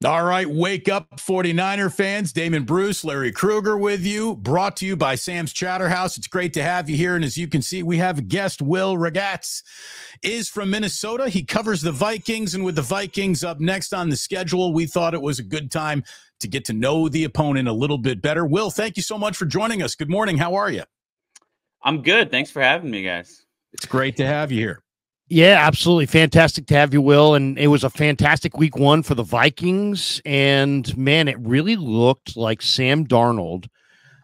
All right, wake up 49er fans. Damon Bruce, Larry Kruger with you, brought to you by Sam's Chatterhouse. It's great to have you here. And as you can see, we have a guest. Will Regatz is from Minnesota. He covers the Vikings, and with the Vikings up next on the schedule, we thought it was a good time to get to know the opponent a little bit better. Will, thank you so much for joining us. Good morning. How are you? I'm good. Thanks for having me, guys. It's great to have you here. Yeah, absolutely. Fantastic to have you, Will. And it was a fantastic week one for the Vikings. And, man, it really looked like Sam Darnold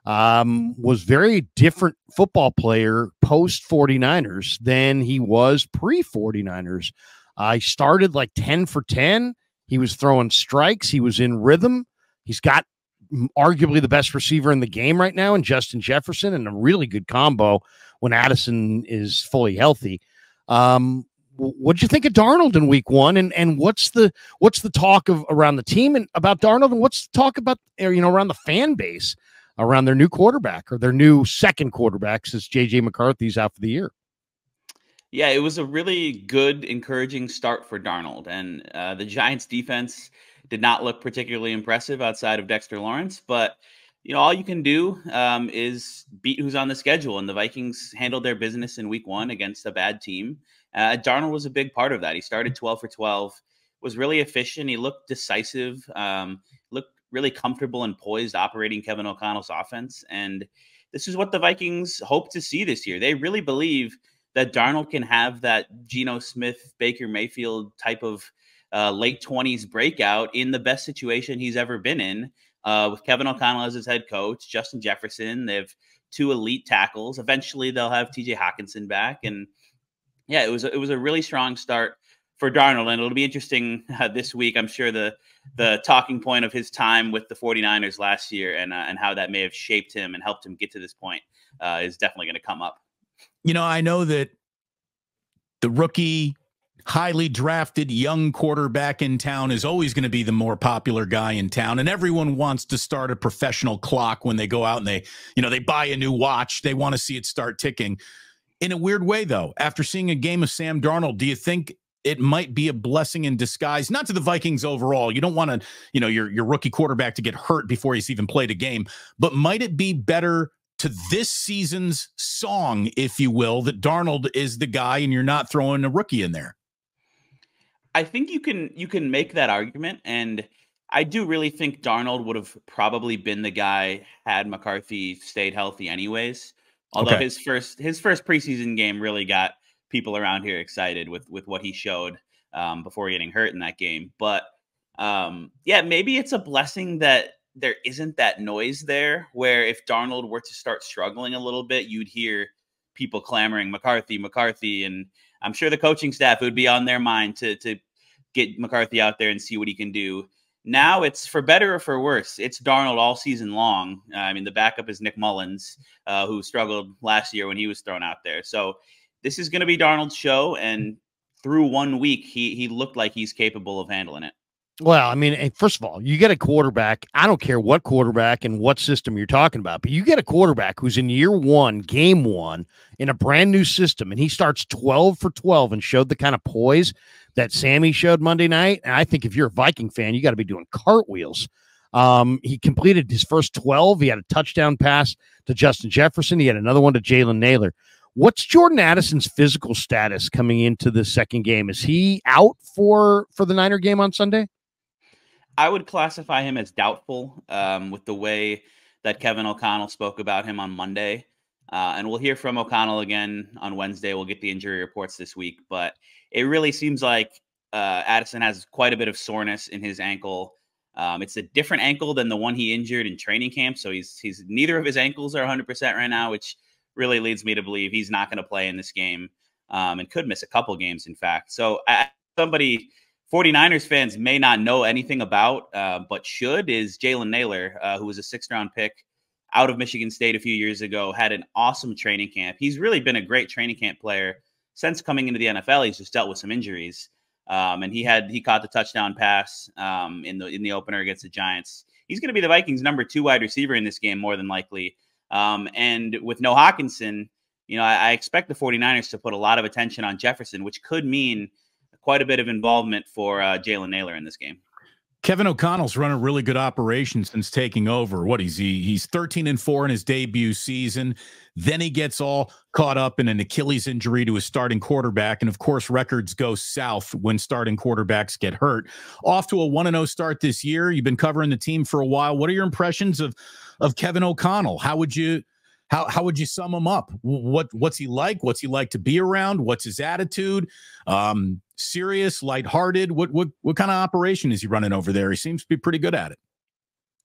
was very different football player post-49ers than he was pre-49ers. He started like 10 for 10. He was throwing strikes. He was in rhythm. He's got arguably the best receiver in the game right now in Justin Jefferson, and a really good combo when Addison is fully healthy. What'd you think of Darnold in week one? And what's the talk of around the team and about Darnold, and what's the talk about, around the fan base around their new quarterback, or their new second quarterback, since JJ McCarthy's out for the year? Yeah, it was a really good, encouraging start for Darnold, and the Giants defense did not look particularly impressive outside of Dexter Lawrence, but all you can do is beat who's on the schedule, and the Vikings handled their business in week one against a bad team. Darnold was a big part of that. He started 12 for 12, was really efficient. He looked decisive, looked really comfortable and poised operating Kevin O'Connell's offense. And this is what the Vikings hope to see this year. They really believe that Darnold can have that Geno Smith, Baker Mayfield type of late 20s breakout in the best situation he's ever been in. With Kevin O'Connell as his head coach, Justin Jefferson, they have two elite tackles. Eventually, they'll have TJ Hockenson back, and yeah, it was a really strong start for Darnold, and it'll be interesting this week. I'm sure the talking point of his time with the 49ers last year and how that may have shaped him and helped him get to this point is definitely going to come up. I know that the rookie, highly drafted young quarterback in town is always going to be the more popular guy in town, and everyone wants to start a professional clock when they go out and they buy a new watch. They want to see it start ticking. In a weird way, though, after seeing a game of Sam Darnold, do you think it might be a blessing in disguise? Not to the Vikings overall. You don't want to, your rookie quarterback to get hurt before he's even played a game, but might it be better to this season's song, if you will, that Darnold is the guy and you're not throwing a rookie in there? I think you can make that argument, and I do really think Darnold would have probably been the guy had McCarthy stayed healthy anyways. Although his first preseason game really got people around here excited with what he showed before getting hurt in that game. But yeah, maybe it's a blessing that there isn't that noise there, where if Darnold were to start struggling a little bit, you'd hear people clamoring McCarthy, and I'm sure the coaching staff would be on their mind to get McCarthy out there and see what he can do. Now it's for better or for worse. It's Darnold all season long. I mean, the backup is Nick Mullins, who struggled last year when he was thrown out there. So this is going to be Darnold's show, and through 1 week, he looked like he's capable of handling it. Well, I mean, first of all, you get a quarterback. I don't care what quarterback and what system you're talking about, but you get a quarterback who's in year one, game one, in a brand new system, and he starts 12 for 12 and showed the kind of poise that Sammy showed Monday night. And I think if you're a Viking fan, you got to be doing cartwheels. He completed his first 12. He had a touchdown pass to Justin Jefferson. He had another one to Jalen Naylor. What's Jordan Addison's physical status coming into the second game? Is he out for the Niner game on Sunday? I would classify him as doubtful with the way that Kevin O'Connell spoke about him on Monday. And we'll hear from O'Connell again on Wednesday. We'll get the injury reports this week. But it really seems like Addison has quite a bit of soreness in his ankle. It's a different ankle than the one he injured in training camp. So he's neither of his ankles are 100% right now, which really leads me to believe he's not going to play in this game and could miss a couple games, in fact. So somebody 49ers fans may not know anything about, but should, is Jalen Naylor, who was a 6th-round pick out of Michigan State a few years ago, had an awesome training camp. He's really been a great training camp player since coming into the NFL. He's just dealt with some injuries, and he caught the touchdown pass in the opener against the Giants. He's going to be the Vikings' number 2 wide receiver in this game, more than likely. And with no Hockenson, I expect the 49ers to put a lot of attention on Jefferson, which could mean quite a bit of involvement for Jalen Naylor in this game. Kevin O'Connell's run a really good operation since taking over. What he's 13-4 in his debut season. Then he gets all caught up in an Achilles injury to his starting quarterback. And of course, records go south when starting quarterbacks get hurt. Off to a 1-0 start this year. You've been covering the team for a while. What are your impressions of Kevin O'Connell? How would you sum him up? What's he like? What's he like to be around? What's his attitude? Serious, lighthearted? What kind of operation is he running over there? He seems to be pretty good at it.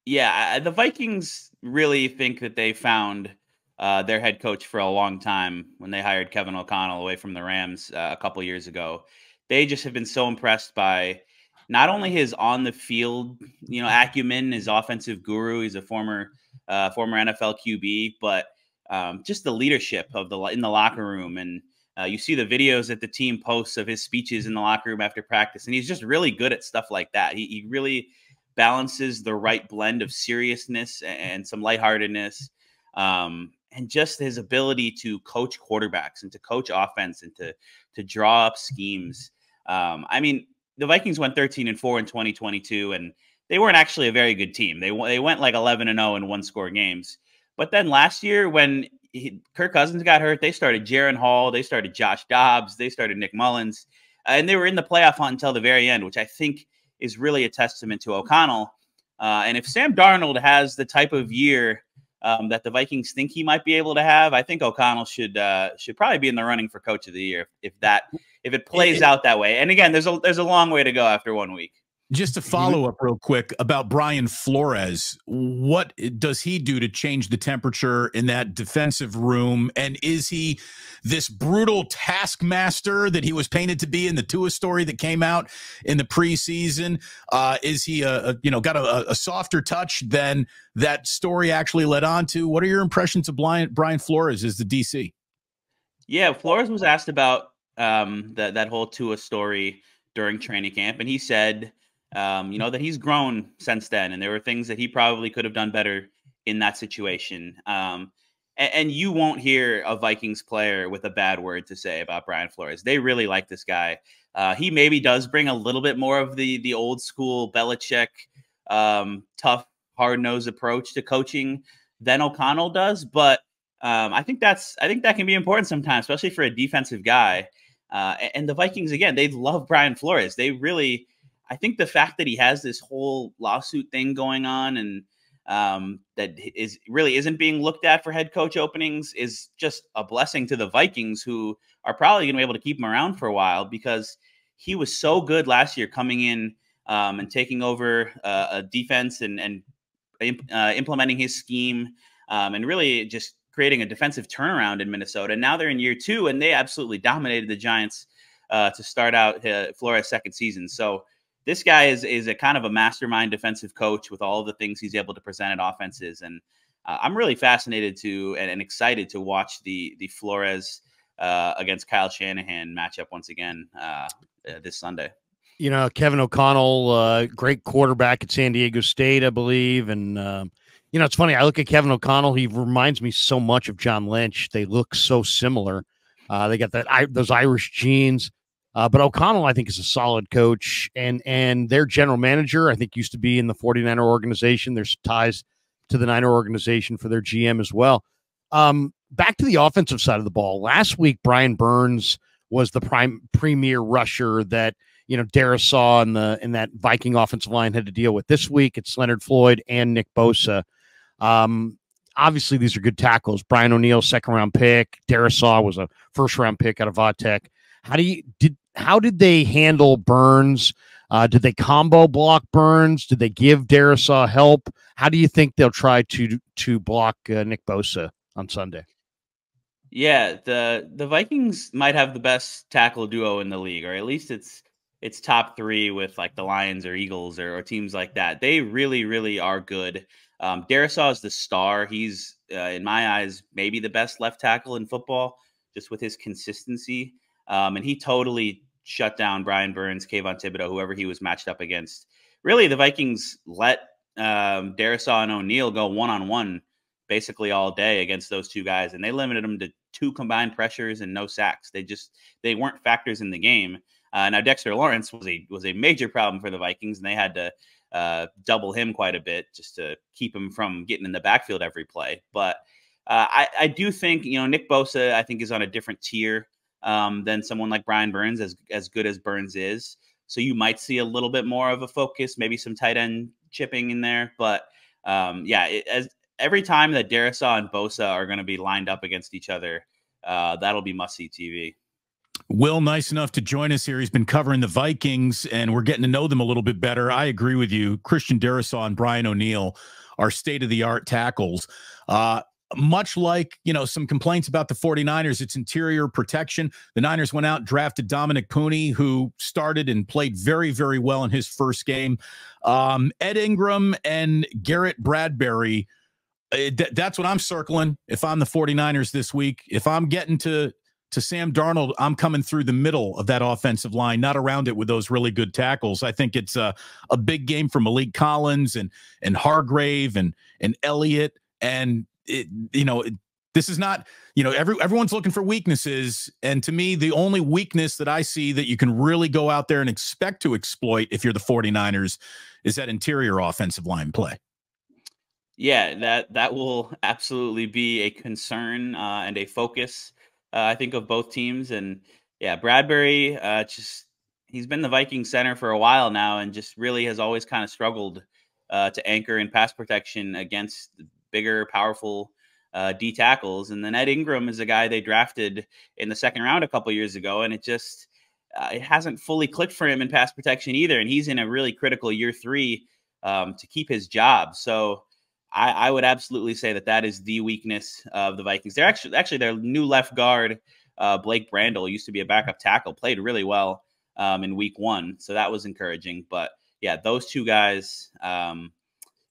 Yeah, the Vikings really think that they found their head coach for a long time when they hired Kevin O'Connell away from the Rams a couple years ago. They just have been so impressed by not only his on the field, acumen, his offensive guru. He's a former NFL QB, but just the leadership in the locker room. And you see the videos that the team posts of his speeches in the locker room after practice, and he's just really good at stuff like that. He really balances the right blend of seriousness and some lightheartedness, and just his ability to coach quarterbacks and to coach offense and to draw up schemes. I mean, the Vikings went 13-4 in 2022, and they weren't actually a very good team. They went like 11-0 in one-score games. But then last year, when Kirk Cousins got hurt, they started Jaron Hall, they started Josh Dobbs, they started Nick Mullins, and they were in the playoff hunt until the very end, which I think is really a testament to O'Connell. And if Sam Darnold has the type of year that the Vikings think he might be able to have, I think O'Connell should probably be in the running for Coach of the Year if it plays out that way. And again, there's a long way to go after 1 week. Just to follow up real quick about Brian Flores, what does he do to change the temperature in that defensive room? And is he this brutal taskmaster that he was painted to be in the Tua story that came out in the preseason? Is he got a softer touch than that story actually led on to? What are your impressions of Brian Flores as the DC? Yeah, Flores was asked about that whole Tua story during training camp, and he said that he's grown since then, and there were things that he probably could have done better in that situation. And you won't hear a Vikings player with a bad word to say about Brian Flores. They really like this guy. He maybe does bring a little bit more of the old school Belichick, tough, hard-nosed approach to coaching than O'Connell does. But I think that can be important sometimes, especially for a defensive guy. And the Vikings, again, they love Brian Flores. They really, I think the fact that he has this whole lawsuit thing going on and that really isn't being looked at for head coach openings is just a blessing to the Vikings, who are probably going to be able to keep him around for a while, because he was so good last year coming in and taking over a defense and implementing his scheme and really just creating a defensive turnaround in Minnesota. And now they're in year 2, and they absolutely dominated the Giants to start out Flores' second season. So this guy is a kind of a mastermind defensive coach with all of the things he's able to present at offenses. And I'm really fascinated and excited to watch the Flores against Kyle Shanahan matchup once again this Sunday. Kevin O'Connell, great quarterback at San Diego State, I believe. And, it's funny. I look at Kevin O'Connell. He reminds me so much of John Lynch. They look so similar. They got those Irish genes. But O'Connell, I think, is a solid coach, and their general manager, I think, used to be in the 49er organization. There's ties to the Niner organization for their GM as well. Back to the offensive side of the ball. Last week, Brian Burns was the premier rusher that, Darrisaw and that Viking offensive line had to deal with. This week, it's Leonard Floyd and Nick Bosa. Obviously, these are good tackles. Brian O'Neill, second-round pick. Darrisaw was a first-round pick out of Vatech. How did they handle Burns? Did they combo block Burns? Did they give Darrisaw help? How do you think they'll try to block Nick Bosa on Sunday? Yeah, the Vikings might have the best tackle duo in the league, or at least it's top 3 with like the Lions or Eagles or teams like that. They really, really are good. Darrisaw is the star. He's in my eyes maybe the best left tackle in football, just with his consistency. And he totally shut down Brian Burns, Kayvon Thibodeau, whoever he was matched up against. Really, the Vikings let Darrisaw and O'Neill go one-on-one basically all day against those two guys, and they limited them to 2 combined pressures and no sacks. They weren't factors in the game. Now Dexter Lawrence was a major problem for the Vikings, and they had to double him quite a bit just to keep him from getting in the backfield every play. But I do think, Nick Bosa, I think, is on a different tier than someone like Brian Burns, as good as Burns is. So you might see a little bit more of a focus, maybe some tight end chipping in there. But as every time that Darrisaw and Bosa are going to be lined up against each other, that'll be must-see TV. Will, nice enough to join us here. He's been covering the Vikings, and we're getting to know them a little bit better. I agree with you. Christian Darrisaw and Brian O'Neill are state-of-the-art tackles. Much like, some complaints about the 49ers, it's interior protection. The Niners went out and drafted Dominic Pooney, who started and played very, very well in his first game. Ed Ingram and Garrett Bradbury, that's what I'm circling if I'm the 49ers this week. If I'm getting to Sam Darnold, I'm coming through the middle of that offensive line, not around it with those really good tackles. I think it's a big game for Malik Collins and Hargrave and Elliott. And this is not, everyone's looking for weaknesses. And to me, the only weakness that I see that you can really go out there and expect to exploit if you're the 49ers is that interior offensive line play. Yeah, that will absolutely be a concern and a focus, I think, of both teams. And yeah, Bradbury, he's been the Viking center for a while now and just really has always kind of struggled to anchor in pass protection against bigger, powerful D tackles. And then Ed Ingram is a guy they drafted in the second round a couple years ago, and it hasn't fully clicked for him in pass protection either. And he's in a really critical year 3 to keep his job. So I would absolutely say that is the weakness of the Vikings. They're actually their new left guard, Blake Brandel, used to be a backup tackle, played really well in week 1. So that was encouraging. But yeah, those two guys,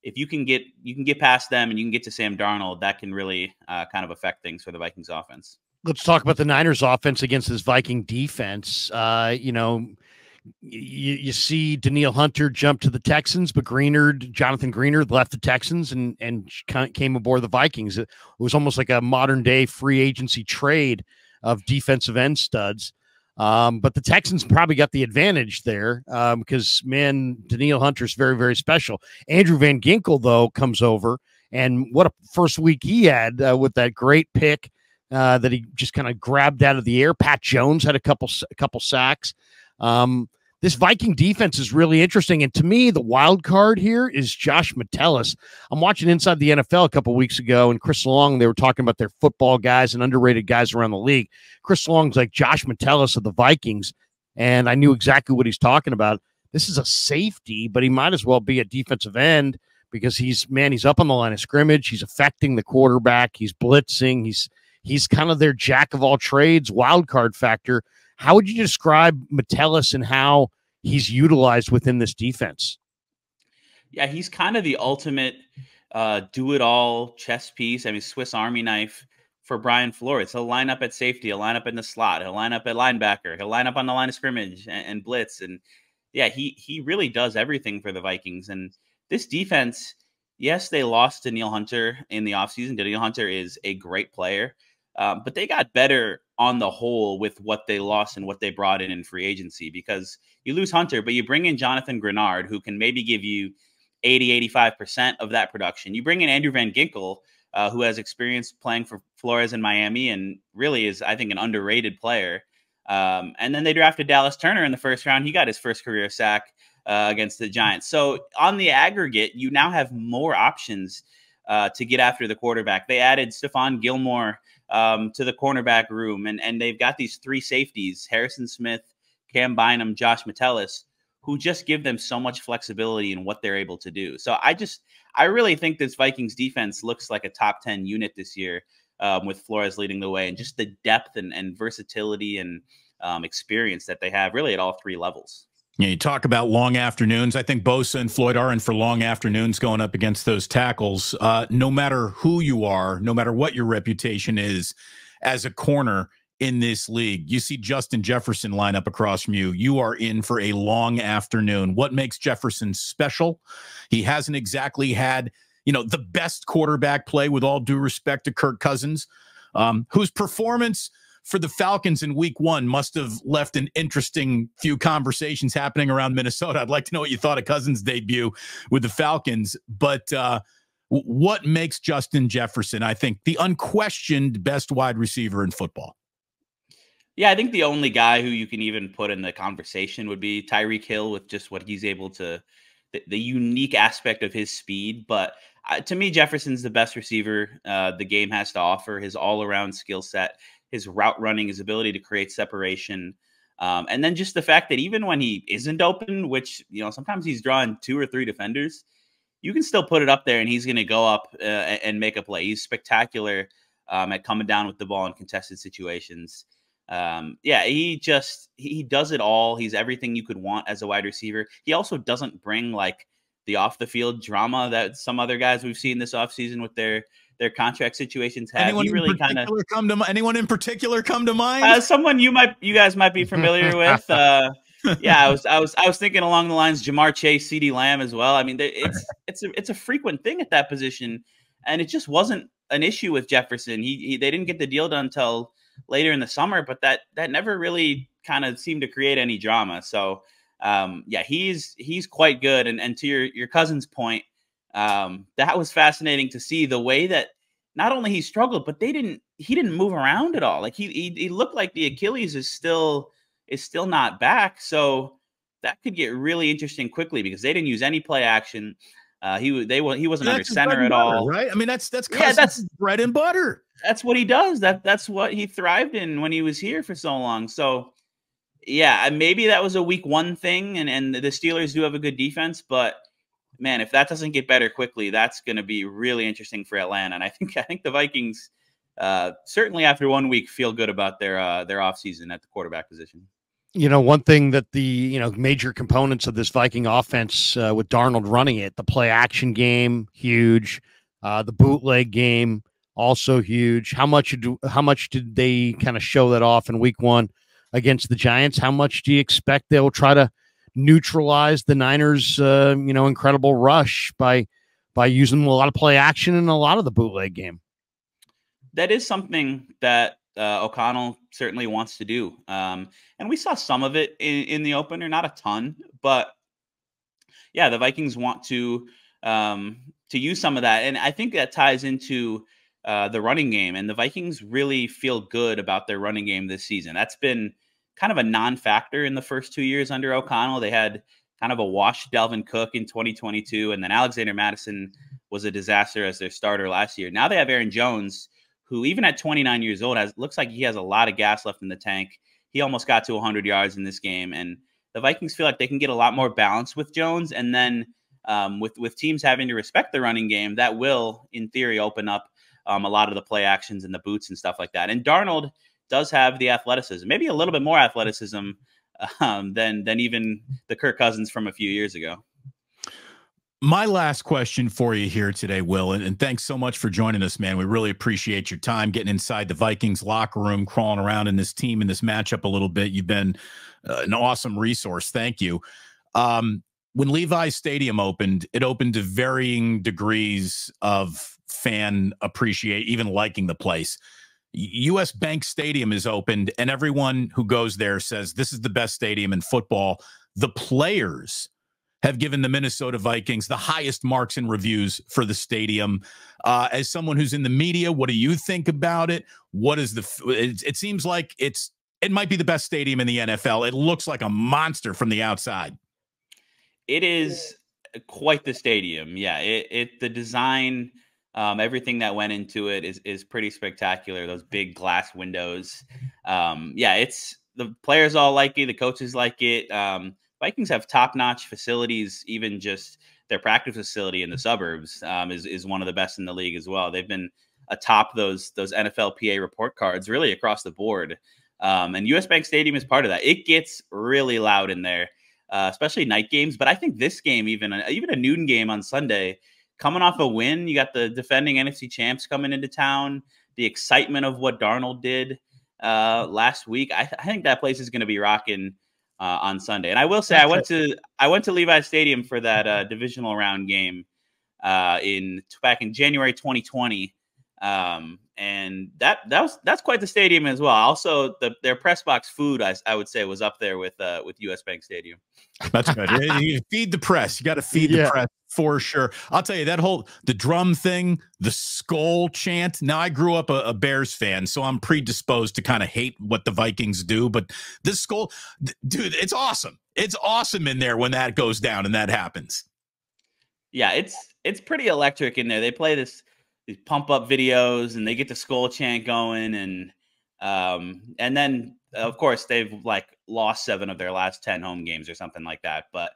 if you can get past them and you can get to Sam Darnold, that can really kind of affect things for the Vikings offense. Let's talk about the Niners offense against this Viking defense. You see Danielle Hunter jump to the Texans, but Jonathan Greenard left the Texans and came aboard the Vikings. It was almost like a modern day free agency trade of defensive end studs. But the Texans probably got the advantage there because, man, Danielle Hunter's very, very special. Andrew Van Ginkel, though, comes over, and what a first week he had with that great pick that he just kind of grabbed out of the air. Pat Jones had a couple sacks. This Viking defense is really interesting. And to me, the wild card here is Josh Metellus. I'm watching Inside the NFL a couple of weeks ago, and Chris Long, they were talking about their football guys and underrated guys around the league. Chris Long's like Josh Metellus of the Vikings, and I knew exactly what he's talking about. This is a safety, but he might as well be a defensive end because he's up on the line of scrimmage. He's affecting the quarterback. He's blitzing. He's kind of their jack of all trades, wild card factor. How would you describe Metellus and how he's utilized within this defense? Yeah, he's kind of the ultimate do-it-all chess piece. I mean, Swiss Army knife for Brian Flores. He'll line up at safety. He'll line up in the slot. He'll line up at linebacker. He'll line up on the line of scrimmage and blitz. And yeah, he really does everything for the Vikings. And this defense, yes, they lost Danielle Hunter in the offseason. Danielle Hunter is a great player. But they got better on the whole with what they lost and what they brought in free agency, because you lose Hunter, but you bring in Jonathan Greenard, who can maybe give you 80-85% of that production. You bring in Andrew Van Ginkel, who has experience playing for Flores in Miami and really is, I think, an underrated player. And then they drafted Dallas Turner in the first round. He got his first career sack against the Giants. So on the aggregate, you now have more options to get after the quarterback. They added Stephon Gilmore to the cornerback room, and they've got these 3 safeties, Harrison Smith, Cam Bynum, Josh Metellus, who just give them so much flexibility in what they're able to do. So I really think this Vikings defense looks like a top 10 unit this year, with Flores leading the way, and just the depth and versatility and experience that they have really at all 3 levels. Yeah, you talk about long afternoons. I think Bosa and Floyd are in for long afternoons going up against those tackles. No matter who you are, no matter what your reputation is as a corner in this league, you see Justin Jefferson line up across from you, you are in for a long afternoon. What makes Jefferson special? He hasn't exactly had, the best quarterback play, with all due respect to Kirk Cousins, whose performance for the Falcons in week 1 must have left an interesting few conversations happening around Minnesota. I'd like to know what you thought of Cousins' debut with the Falcons, but what makes Justin Jefferson, I think, the unquestioned best wide receiver in football? Yeah, I think the only guy who you can even put in the conversation would be Tyreek Hill, with just what he's able to, the unique aspect of his speed. But to me, Jefferson's the best receiver the game has to offer. His all-around skill set, his route running, his ability to create separation. And then just the fact that even when he isn't open, which, sometimes he's drawing 2 or 3 defenders, you can still put it up there and he's going to go up and make a play. He's spectacular at coming down with the ball in contested situations. He does it all. He's everything you could want as a wide receiver. He also doesn't bring like the off the field drama that some other guys we've seen this offseason with their contract situations have. Anyone in particular come to mind? Someone you guys might be familiar with. I was thinking along the lines Jamar Chase, CeeDee Lamb as well. I mean, it's a frequent thing at that position, and it just wasn't an issue with Jefferson. They didn't get the deal done until later in the summer, but that never really kind of seemed to create any drama. So he's quite good. And to your cousin's point, that was fascinating to see the way that not only he struggled, but he didn't move around at all. Like he looked like the Achilles is still not back. So that could get really interesting quickly because they didn't use any play action. He wasn't under center at all, right? I mean, that's bread and butter. That's what he does. That's what he thrived in when he was here for so long. So yeah, maybe that was a week 1 thing, and the Steelers do have a good defense, but man, if that doesn't get better quickly, that's going to be really interesting for Atlanta. And I think the Vikings certainly after 1 week feel good about their offseason at the quarterback position. One thing that the major components of this Viking offense with Darnold running it, the play action game, huge, the bootleg game, also huge. How much did they kind of show that off in week 1 against the Giants? How much do you expect they'll try to neutralize the Niners' incredible rush by using a lot of play action and a lot of the bootleg game? That is something that OConnell certainly wants to do. And we saw some of it in the opener, not a ton, but yeah, the Vikings want to use some of that. And I think that ties into the running game, and the Vikings really feel good about their running game this season. That's been kind of a non-factor in the first 2 years under O'Connell. They had kind of a washed Dalvin Cook in 2022, and then Alexander Mattison was a disaster as their starter last year. Now they have Aaron Jones, who even at 29 years old looks like he has a lot of gas left in the tank. He almost got to 100 yards in this game, and the Vikings feel like they can get a lot more balance with Jones. And then with teams having to respect the running game, that will, in theory, open up a lot of the play actions and the boots and stuff like that. And Darnold does have the athleticism, maybe a little bit more athleticism than even the Kirk Cousins from a few years ago. My last question for you here today, Will, and thanks so much for joining us, man. We really appreciate your time getting inside the Vikings locker room, crawling around in this team, in this matchup a little bit. You've been an awesome resource. Thank you. When Levi's Stadium opened, it opened to varying degrees of fan appreciate, even liking the place. US Bank Stadium is opened, and everyone who goes there says this is the best stadium in football. The players have given the Minnesota Vikings the highest marks and reviews for the stadium. As someone who's in the media, what do you think about it? What is it seems like it might be the best stadium in the NFL. It looks like a monster from the outside. It is quite the stadium. Yeah, the design, everything that went into it is pretty spectacular. Those big glass windows. It's the players all like it. The coaches like it. Vikings have top-notch facilities. Even just their practice facility in the suburbs is one of the best in the league as well. They've been atop those NFLPA report cards really across the board. And US Bank Stadium is part of that. It gets really loud in there, especially night games. But I think this game, even a noon game on Sunday, coming off a win, you got the defending NFC champs coming into town, the excitement of what Darnold did last week. I think that place is going to be rocking on Sunday. And I will say, I went to Levi's Stadium for that divisional round game back in January 2020. And that's quite the stadium as well. Also, their press box food, I would say, was up there with US Bank Stadium. That's good. You feed the press. You got to feed the press for sure. I'll tell you the drum thing, the skull chant. Now, I grew up a Bears fan, so I'm predisposed to kind of hate what the Vikings do. But this skull, dude, it's awesome. It's awesome in there when that goes down and that happens. Yeah, it's pretty electric in there. They play these pump up videos and they get the skull chant going, and then of course they've like lost 7 of their last 10 home games or something like that. But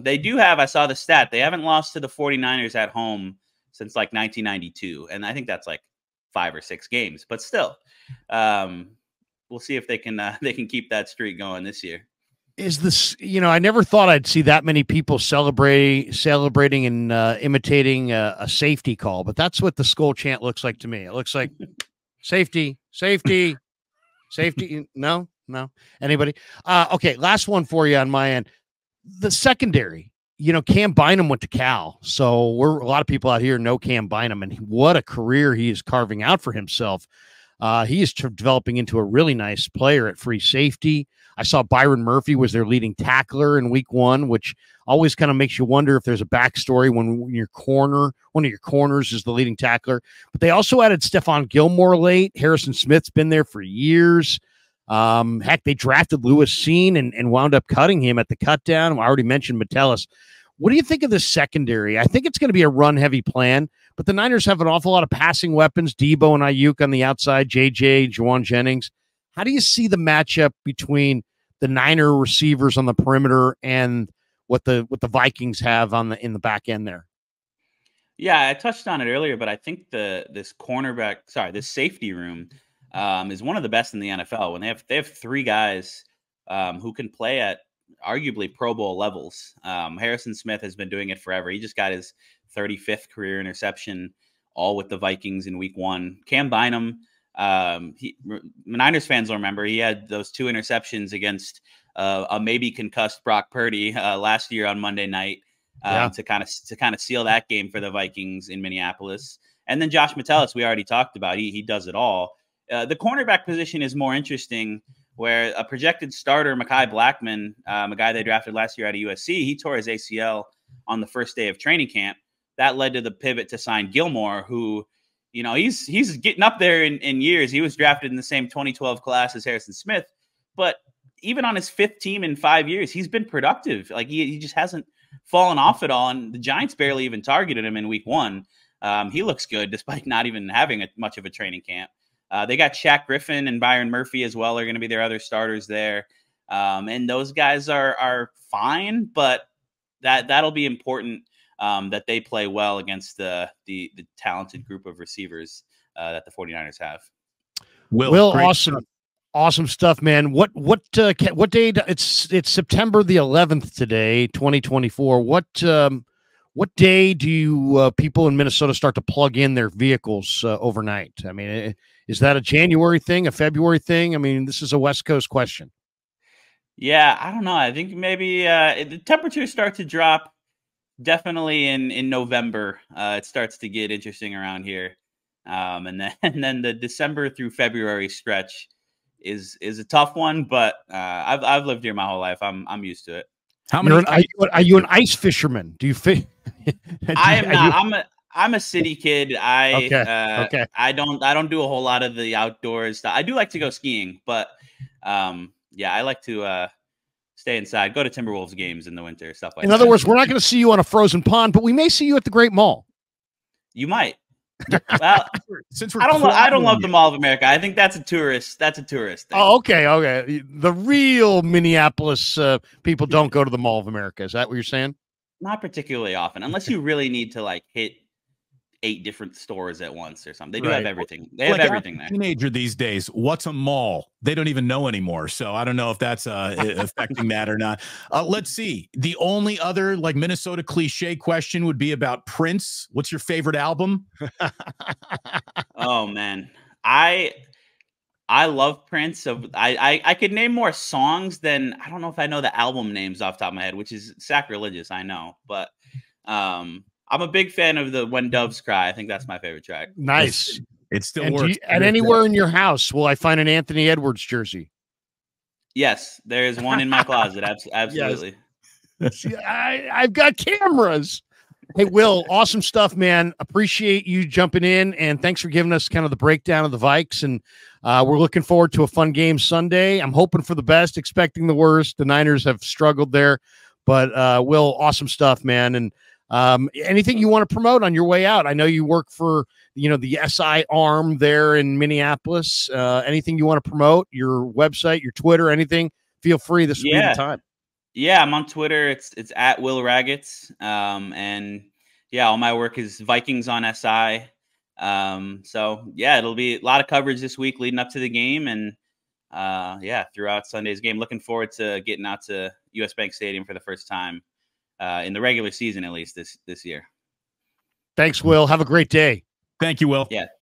they do have, I saw the stat, they haven't lost to the 49ers at home since like 1992, and I think that's like 5 or 6 games. But still, we'll see if they can keep that streak going this year. Is this, I never thought I'd see that many people celebrating and imitating a safety call, but that's what the skull chant looks like to me. It looks like safety. No. Anybody? Okay. Last one for you on my end. The secondary, Cam Bynum went to Cal. So a lot of people out here know Cam Bynum, and what a career he is carving out for himself. He is developing into a really nice player at free safety. I saw Byron Murphy was their leading tackler in week 1, which always kind of makes you wonder if there's a backstory when one of your corners is the leading tackler. But they also added Stephon Gilmore late. Harrison Smith's been there for years. Heck, they drafted Lewis Seen and wound up cutting him at the cut down. I already mentioned Metellus. What do you think of this secondary? I think it's going to be a run-heavy plan, but the Niners have an awful lot of passing weapons, Debo and Ayuk on the outside, JJ, Juwan Jennings. How do you see the matchup between the Niner receivers on the perimeter and what the Vikings have in the back end there? Yeah, I touched on it earlier, but I think this safety room is one of the best in the NFL. When they have 3 guys who can play at arguably Pro Bowl levels. Harrison Smith has been doing it forever. He just got his 35th career interception, all with the Vikings in week 1. Cam Bynum, Niners fans will remember, he had those 2 interceptions against a maybe concussed Brock Purdy last year on Monday night to kind of seal that game for the Vikings in Minneapolis. And then Josh Metellus, we already talked about. He does it all. The cornerback position is more interesting, where a projected starter, Mekhi Blackman, a guy they drafted last year out of USC, he tore his ACL on the first day of training camp. That led to the pivot to sign Gilmore, who, he's getting up there in years. He was drafted in the same 2012 class as Harrison Smith, but even on his 5th team in 5 years, he's been productive. Like he just hasn't fallen off at all. And the Giants barely even targeted him in week 1. He looks good despite not even having much of a training camp. They got Shaq Griffin and Byron Murphy as well. Are going to be their other starters there. And those guys are fine, but that'll be important that they play well against the talented group of receivers that the 49ers have. Will, awesome stuff, man. What day? It's September the 11th today, 2024. What day do you people in Minnesota start to plug in their vehicles overnight? I mean, is that a January thing, a February thing? I mean, this is a West Coast question. Yeah, I don't know. I think maybe the temperatures start to drop definitely in November. It starts to get interesting around here. And then the December through February stretch is a tough one, but I've lived here my whole life. I'm used to it. How many? Are you an ice fisherman? Do you fish? I am not. I'm a city kid. Okay. I don't do a whole lot of the outdoors stuff. I do like to go skiing, but yeah, I like to stay inside, go to Timberwolves games in the winter, stuff like that. In other words, we're not going to see you on a frozen pond, but we may see you at the Great Mall. You might. Well, since I don't love the Mall of America. I think that's a tourist thing. Oh, okay. The real Minneapolis people don't go to the Mall of America. Is that what you're saying? Not particularly often, unless you really need to like hit 8 different stores at once or something. They do have everything. They have everything there. Teenager these days, what's a mall? They don't even know anymore. So I don't know if that's affecting that or not. Let's see. The only other like Minnesota cliche question would be about Prince. What's your favorite album? Oh man, I love Prince. I could name more songs than, I don't know if I know the album names off the top of my head, which is sacrilegious, I know, but I'm a big fan of the When Doves Cry. I think that's my favorite track. Nice. It still And works. and anywhere in your house, will I find an Anthony Edwards jersey? Yes, there is one in my closet. Absolutely. See, I've got cameras. Hey, Will, awesome stuff, man. Appreciate you jumping in, and thanks for giving us kind of the breakdown of the Vikes. And we're looking forward to a fun game Sunday. I'm hoping for the best, expecting the worst. The Niners have struggled there, but Will, awesome stuff, man. And anything you want to promote on your way out? I know you work for the SI arm there in Minneapolis. Anything you want to promote? Your website, your Twitter, anything? Feel free. This will be the time. Yeah, I'm on Twitter. It's at Will Raggets. And yeah, all my work is Vikings on SI. So yeah, it'll be a lot of coverage this week leading up to the game, and yeah, throughout Sunday's game. Looking forward to getting out to US Bank Stadium for the first time in the regular season, at least this year. Thanks, Will. Have a great day. Thank you, Will. Yeah.